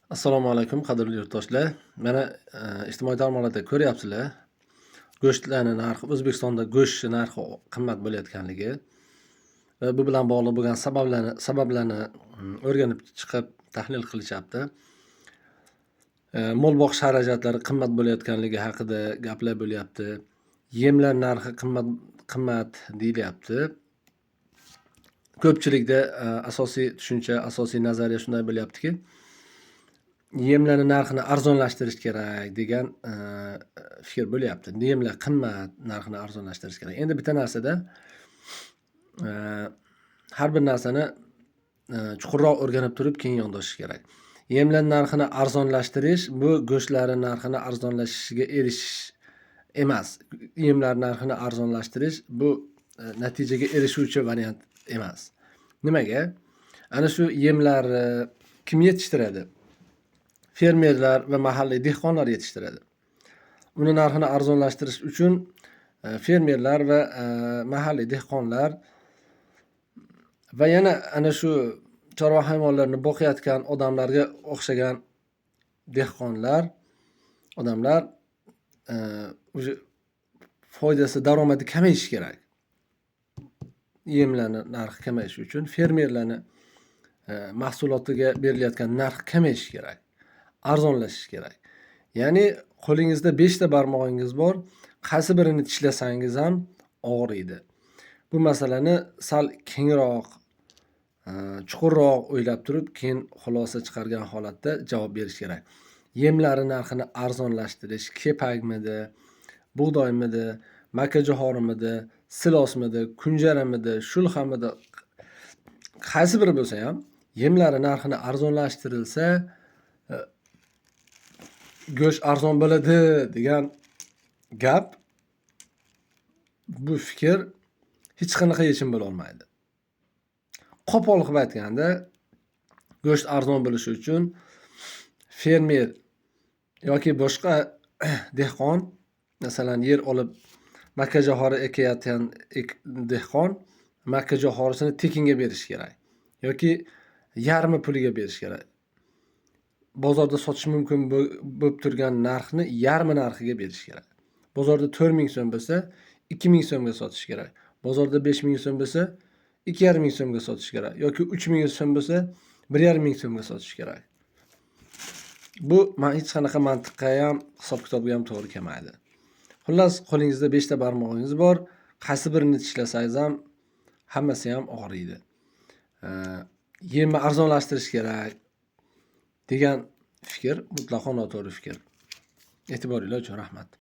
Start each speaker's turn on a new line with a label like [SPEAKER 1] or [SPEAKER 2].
[SPEAKER 1] Assalomu alaykum, qadrli yurtdoshlar. Mana ijtimoiy tarmoqlarda ko'ryapsizlar. Go'shtlarni narxi, O'zbekistonda go'sht narxi qimmat bo'layotganligi va bu bilan bog'liq bo'lgan sabablarni o'rganib chiqib tahlil qilishyapti. Mol boqish xarajatlari qimmat bo'layotganligi haqida gaplar bo'lyapti. Yemlar narxi qimmat deyilyapti. Ko'pchilikda asosiy tushuncha, asosiy nazariya shunday bo'lyaptiki, yemlarni narxini arzonlashtirish kerak degan fikr bo'lyapti. Yemlar qimmat, narxini arzonlashtirish kerak. Endi bitta narsada har bir narsani chuqurroq o'rganib turib keyin yondashish kerak. Yemlar narxini arzonlashtirish bu go'shtlarning narxini arzonlashishiga erishish emas. Yemlar narxini arzonlashtirish bu natijaga erishuvchi variant emas. Nimaga? Ana shu yemlar kim yetishtiradi? Fermerlar va mahalliy dehqonlar yetishtiradi. Uni narxini arzonlashtirish uchun fermerlar va mahalliy dehqonlar va yana ana shu chorva hayvonlarini boqayotgan odamlarga o'xshagan odamlar o'sha foydasi, daromadi kamayishi kerak. Yemlarni narxi kamayishi uchun fermerlarni mahsulotiga berilayotgan narx kamayishi kerak. Arzonlashishi kerak. Ya'ni qo'lingizda 5 ta barmog'ingiz bor, qaysi birini tishlasangiz ham og'riydi. Bu masalani sal kengroq, chuqurroq o'ylab turib, keyin xulosa chiqargan holatda javob berish kerak. Yemlari narxini arzonlashtirish kepakmidi, bug'doymidi, makkajo'xorimidi, silosmidi, kunjaramidi, shulxamidi, qaysi biri bo'lsa ham yemlari narxini arzonlashtirilsa go'sht arzon bo'ladi degan gap, bu fikr hech qanaqa yechim bo'la olmaydi. Qo'pol qilib aytganda, go'sht arzon bo'lishi uchun fermer yoki boshqa dehqon, masalan, yer olib makkajo'xori ekayotgan dehqon makkajo'xorisini tekinga berishi kerak yoki yarmi puliga berishi kerak. Bozorda sotish mumkin bo'lib turgan narxni yarmi narxiga berish kerak. Bozorda 4000 so'm bo'lsa, 2000 so'mga sotish kerak. Bozorda 5000 so'm bo'lsa, 2500 so'mga sotish kerak yoki 3000 so'm bo'lsa, 1500 so'mga sotish kerak. Bu hech qanaqa mantiqqa ham, hisob-kitobga ham to'g'ri kelmaydi. Xullas, qo'lingizda 5 ta barmog'ingiz bor, qaysi birini tishlasangiz ham hammasi ham og'riydi. Yemni arzonlashtirish kerak degan fikr mutlaqo noto'g'ri fikr. E'tiboringlar uchun rahmat.